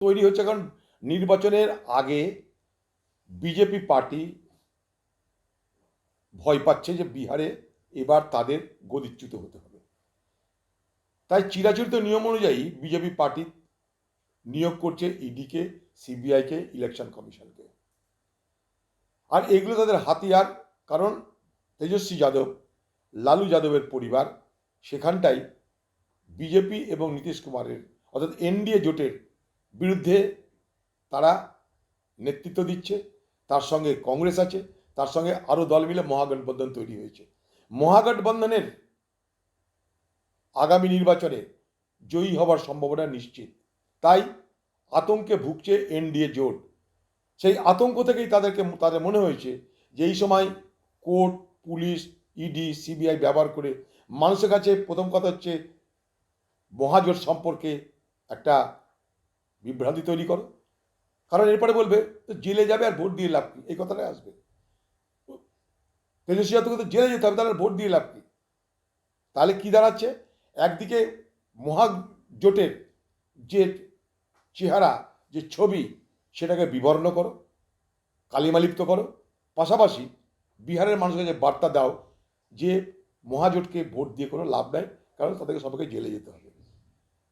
তৈরি হচ্ছে, কারণ নির্বাচনের আগে বিজেপি পার্টি ভয় পাচ্ছে যে বিহারে এবার তাদের গদিচ্যুত হতে হবে। তাই চিরাচরিত নিয়ম অনুযায়ী বিজেপি পার্টি নিয়োগ করছে ইডিকে, সিবিআইকে, ইলেকশন কমিশনকে। আর এগুলো তাদের হাতিয়ার, কারণ তেজস্বী যাদব, লালু যাদবের পরিবার সেখানটাই বিজেপি এবং নীতিশ কুমারের অর্থাৎ এনডিএ জোটের বিরুদ্ধে তারা নেতৃত্ব দিচ্ছে। তার সঙ্গে কংগ্রেস আছে, তার সঙ্গে আরও দল মিলে মহাগঠবন্ধন তৈরি হয়েছে। মহাগঠবন্ধনের আগামী নির্বাচনে জয়ী হবার সম্ভাবনা নিশ্চিত। তাই আতঙ্কে ভুগছে এনডিএ জোট। সেই আতঙ্ক থেকেই তাদের মনে হয়েছে যে এই সময় কোর্ট, পুলিশ, ইডি, সিবিআই ব্যবহার করে মানুষের কাছে প্রথম কথা হচ্ছে মহাজোট সম্পর্কে একটা বিভ্রান্তি তৈরি করো। কারণ এরপরে বলবে তো জেলে যাবে আর ভোট দিয়ে লাভ কি, এই কথাটাই আসবে। তেজস্বী যাদবকে তো জেলে যেতে হবে, তাহলে ভোট দিয়ে লাভ কি? তাহলে কি দাঁড়াচ্ছে, একদিকে মহাজোটের যে চেহারা, যে ছবি, সেটাকে বিবর্ণ করো, কালিমালিপ্ত করো, পাশাপাশি বিহারের মানুষকে যে বার্তা দাও যে মহাজোটকে ভোট দিয়ে কোনো লাভ নাই, কারণ তাদেরকে সবাইকে জেলে যেতে হবে।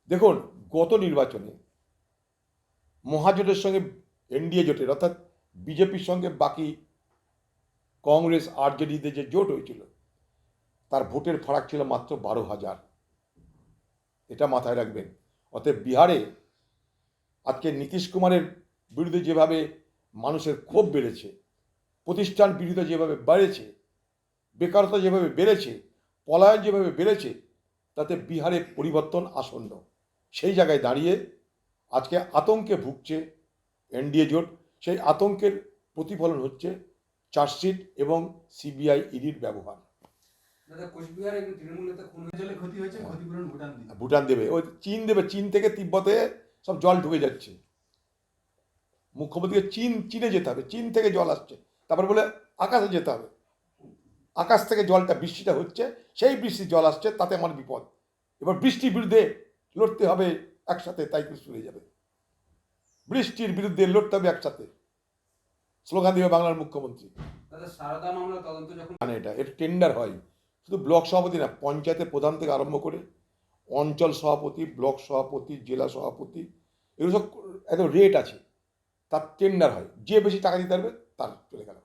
দেখুন, গত নির্বাচনে মহাজোটের সঙ্গে এনডিএ জোটের অর্থাৎ বিজেপির সঙ্গে বাকি কংগ্রেস আরজেডিতে যে জোট হয়েছিল তার ভোটের ফারাক ছিল মাত্র 12,000। এটা মাথায় রাখবেন। অতএব বিহারে আজকে নীতিশ কুমারের বিরুদ্ধে যেভাবে মানুষের ক্ষোভ বেড়েছে, প্রতিষ্ঠান বিরোধিতা যেভাবে বেড়েছে, বেকারত্ব যেভাবে বেড়েছে, পলায়ন যেভাবে বেড়েছে, তাতে বিহারে পরিবর্তন আসন্ন। সেই জায়গায় দাঁড়িয়ে আজকে আতঙ্কে ভুগছে এনডিএ জোট। সেই আতঙ্কের প্রতিফলন হচ্ছে চার্জশিট এবং সিবিআই ইডির ব্যবহার। ভুটান দেবে, ওই চীন দেবে, চীন থেকে তিব্বতে সব জল ঢুকে যাচ্ছে। মুখ্যমন্ত্রীকে চীনে যেতে হবে, চীন থেকে জল আসছে, তারপরে বলে আকাশে যেতে হবে, আকাশ থেকে জলটা বৃষ্টিটা হচ্ছে, সেই বৃষ্টির জল আসছে, তাতে আমার বিপদ। এবার বৃষ্টির বিরুদ্ধে লড়তে হবে একসাথে, তাই করে চলে যাবে। বৃষ্টির বিরুদ্ধে লড়তে হবে একসাথে, স্লোগান দেবে বাংলার মুখ্যমন্ত্রী। এটা এর টেন্ডার হয়, শুধু ব্লক সভাপতি না, পঞ্চায়েতের প্রধান থেকে আরম্ভ করে অঞ্চল সভাপতি, ব্লক সভাপতি, জেলা সভাপতি, এগুলো সব একদম রেট আছে, তার টেন্ডার হয়। যে বেশি টাকা দিতে পারবে তার চলে গেল।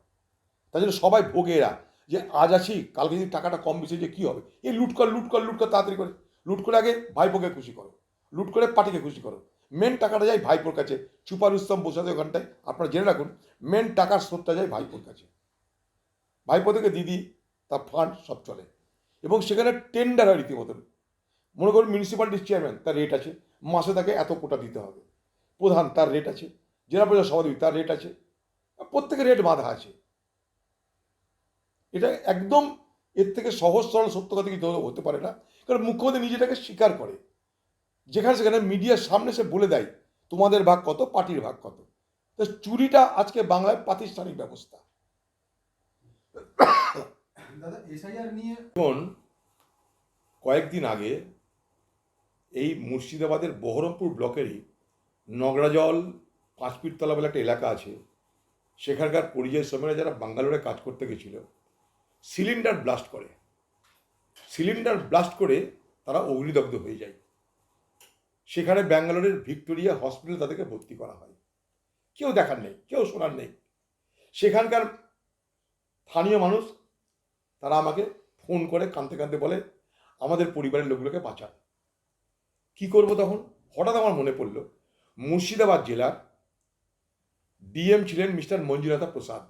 তার জন্য সবাই ভোগে এরা, যে আজ আছি, কালকে যদি টাকাটা কম বেশি যে কী হবে, এই লুট কর তাড়াতাড়ি করে লুট করে আগে ভাইপোকে খুশি করো, লুট করে পার্টিকে খুশি করো। মেন টাকাটা যায় ভাইপোর কাছে। সুপার উত্তম বসে আছে ওখানটায়, আপনারা জেনে রাখুন, মেন টাকার স্রোতটা যায় ভাইপোর কাছে। ভাইপো থেকে দিদি, তার ফান্ড সব চলে, এবং সেখানে টেন্ডার হয় রীতিমতন। মনে করুন মিউনিসিপ্যালিটির চেয়ারম্যান, তার রেট আছে, মাসে তাকে এত কোটা দিতে হবে। প্রধান, তার রেট আছে। জেলা পরিষদ সভাপতি, তার রেট আছে। প্রত্যেকের রেট বাঁধা আছে। এটা একদম এর থেকে সহজ সরল সত্য কথা কিছু হতে পারে না, কারণ মুখ্যমন্ত্রী নিজেটাকে স্বীকার করে। যেখানে সেখানে মিডিয়ার সামনে সে বলে দেয় তোমাদের ভাগ কত, পার্টির ভাগ কত। তো চুরিটা আজকে বাংলায় প্রাতিষ্ঠানিক ব্যবস্থা। এখন কয়েকদিন আগে এই মুর্শিদাবাদের বহরমপুর ব্লকেরই নগরাজল পাঁচপিরতলা বলে একটা এলাকা আছে, সেখানকার পরিযায়ী শ্রমিকরা যারা ব্যাঙ্গালোরে কাজ করতে গেছিল, সিলিন্ডার ব্লাস্ট করে তারা অগ্নিদগ্ধ হয়ে যায়। সেখানে ব্যাঙ্গালোরের ভিক্টোরিয়া হসপিটালে তাদেরকে ভর্তি করা হয়। কেউ দেখার নেই, কেউ শোনার নেই। সেখানকার স্থানীয় মানুষ তারা আমাকে ফোন করে কাঁদতে কাঁদতে বলে আমাদের পরিবারের লোকগুলোকে বাঁচান। কি করব তখন? হঠাৎ আমার মনে পড়ল মুর্শিদাবাদ জেলার ডিএম ছিলেন মিস্টার মঞ্জুনাথা প্রসাদ।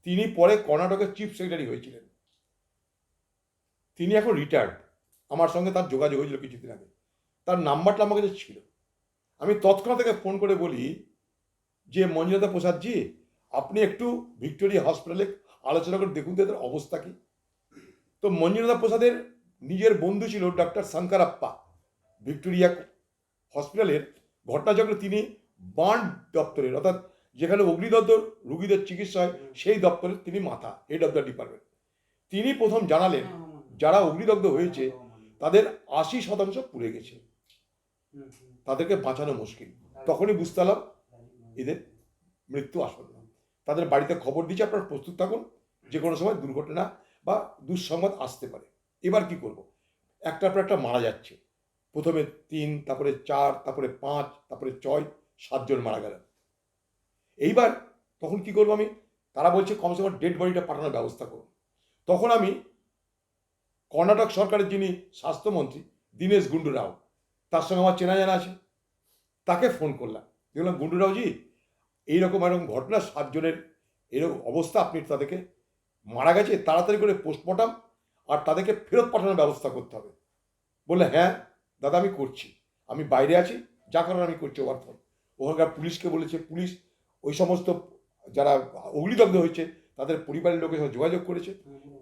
তিনি পরে কর্ণাটকের চিফ সেক্রেটারি হয়েছিলেন। তিনি এখন রিটায়ার্ড। আমার সঙ্গে তার যোগাযোগ হয়েছিল কিছুদিন আগে, তার নাম্বারটা আমার কাছে ছিল। আমি তৎক্ষণাৎ থেকে ফোন করে বলি যে মঞ্জুনাথা প্রসাদজি, আপনি একটু ভিক্টোরিয়া হসপিটালে আলোচনা করে দেখুন তো এদের অবস্থা কী। তো মঞ্জুনাথা প্রসাদের নিজের বন্ধু ছিল ডক্টর শঙ্করাপ্পা, ভিক্টোরিয়া হসপিটালের ঘটনাচক্রে তিনি বার্ন দপ্তরের, অর্থাৎ যেখানে অগ্নিদগ্ধ রুগীদের চিকিৎসা হয় সেই দপ্তরের তিনি মাথা, হেড অফ দ্য ডিপার্টমেন্ট। তিনি প্রথম জানালেন যারা অগ্নিদগ্ধ হয়েছে তাদের 80% পুড়ে গেছে, তাদেরকে বাঁচানো মুশকিল। তখনই বুঝতে পারলাম এদের মৃত্যু আসন্ন। তাদের বাড়িতে খবর দিয়েছে আপনারা প্রস্তুত থাকুন, যে কোনো সময় দুর্ঘটনা বা দুঃসংবাদ আসতে পারে। এবার কি করব? একটার পর একটা মারা যাচ্ছে। প্রথমে 3, তারপরে 4, তারপরে 5, তারপরে 6, 7 জন মারা গেলেন। এইবার তখন কি করবো আমি? তারা বলছে কমসে কম ডেড বডিটা পাঠানোর ব্যবস্থা করুন। তখন আমি কর্ণাটক সরকারের যিনি স্বাস্থ্যমন্ত্রী দীনেশ গুন্ডু রাও, তার সঙ্গে আমার চেনা জানা আছে, তাকে ফোন করলাম। দেখলাম গুন্ডু রাওজি, এইরকম এরকম ঘটনা, 7 জনের এরকম অবস্থা, আপনি তাদেরকে মারা গেছে, তাড়াতাড়ি করে পোস্টমর্টম আর তাদেরকে ফেরত পাঠানোর ব্যবস্থা করতে হবে। বললে হ্যাঁ দাদা আমি করছি, আমি বাইরে আছি, যা করার আমি করছি ওভার ফোন। ওখানকার পুলিশকে বলেছে, পুলিশ ওই সমস্ত যারা অগ্নিদগ্ধ হয়েছে তাদের পরিবারের লোকের সঙ্গে যোগাযোগ করেছে,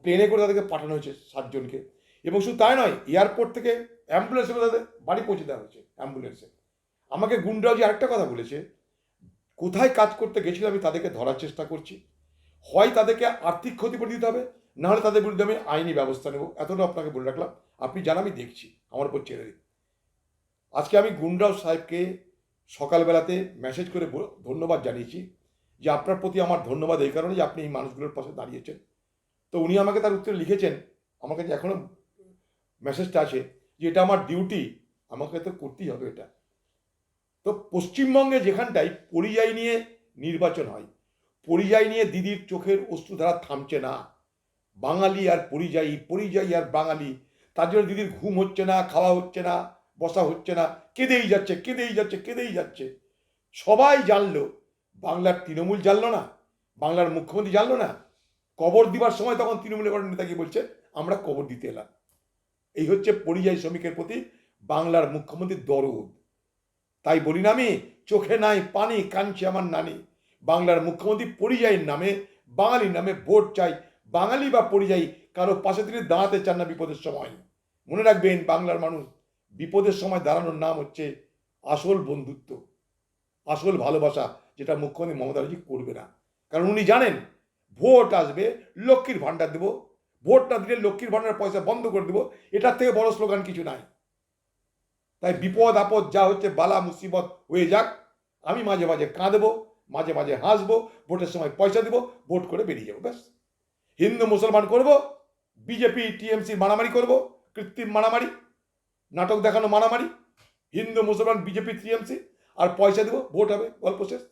প্লেনে করে তাদেরকে পাঠানো হয়েছে 7 জনকে। এবং শুধু তাই নয়, এয়ারপোর্ট থেকে অ্যাম্বুলেন্সে করে তাদের বাড়ি পৌঁছে দেওয়া হয়েছে অ্যাম্বুলেন্সে। আমাকে গুন্ডাজি আরেকটা কথা বলেছে, কোথায় কাজ করতে গেছিল আমি তাদেরকে ধরার চেষ্টা করছি, হয় তাদেরকে আর্থিক ক্ষতিপূরণ দিতে হবে, নাহলে তাদের বিরুদ্ধে আমি আইনি ব্যবস্থা নেব। এতটা আপনাকে বলে রাখলাম, আপনি জানা আমি দেখছি, আমার উপর ছেড়ে দিন। আজকে আমি গুন্ডাও সাহেবকে সকালবেলাতে মেসেজ করে ধন্যবাদ জানিয়েছি, যে আপনার প্রতি আমার ধন্যবাদ এই কারণে যে আপনি এই মানুষগুলোর পাশে দাঁড়িয়েছেন। তো উনি আমাকে তার উত্তরে লিখেছেন, আমার কাছে এখনও মেসেজটা আছে, যে এটা আমার ডিউটি, আমাকে তো করতেই হবে এটা। তো পশ্চিমবঙ্গে যেখানটায় পরিযায়ী নিয়ে নির্বাচন হয়, পরিযায়ী নিয়ে দিদির চোখের অশ্রুধারা থামছে না। বাঙালি আর পরিযায়ী, পরিযায়ী আর বাঙালি, তার জন্য দিদির ঘুম হচ্ছে না, খাওয়া হচ্ছে না, বসা হচ্ছে না, কেঁদেই যাচ্ছে, কেঁদেই যাচ্ছে, কেঁদেই যাচ্ছে। সবাই জানলো, বাংলার তৃণমূল জানলো না, বাংলার মুখ্যমন্ত্রী জানলো না। কবর দিবার সময় তখন তৃণমূলের কোনো নেতা গিয়ে বলছে আমরা কবর দিতে এলাম। এই হচ্ছে পরিযায়ী শ্রমিকের প্রতি বাংলার মুখ্যমন্ত্রীর দরদ। তাই বলি না আমি, চোখে নাই পানি, কাঁদছে আমার নানি। বাংলার মুখ্যমন্ত্রী পরিযায়ীর নামে, বাঙালির নামে ভোট চাই। বাঙালি বা পরিযায়ী কারো পাশে তিনি দাঁড়াতে চান না বিপদের সময়। মনে রাখবেন বাংলার মানুষ, বিপদের সময় দাঁড়ানোর নাম হচ্ছে আসল বন্ধুত্ব, আসল ভালোবাসা, যেটা মুখ্যমন্ত্রী মমতা ব্যানার্জি করবে না। কারণ উনি জানেন ভোট আসবে, লক্ষ্মীর ভাণ্ডার দেবো, ভোট না দিলে লক্ষ্মীর ভাণ্ডার পয়সা বন্ধ করে দেবো, এটার থেকে বড় স্লোগান কিছু নাই। তাই বিপদ আপদ যা হচ্ছে, বালা মুসিবত হয়ে যাক, আমি মাঝে মাঝে কাঁদবো, মাঝে মাঝে হাসবো, ভোটের সময় পয়সা দেবো, ভোট করে বেরিয়ে যাবো, ব্যাস। হিন্দু মুসলমান করব, বিজেপি টিএমসি মারামারি করব, কৃত্রিম মারামারি, নাটক দেখানো মারামারি, হিন্দু মুসলমান বিজেপি টিএমসি, আর পয়সা দেবো, ভোট হবে, গল্প শেষ।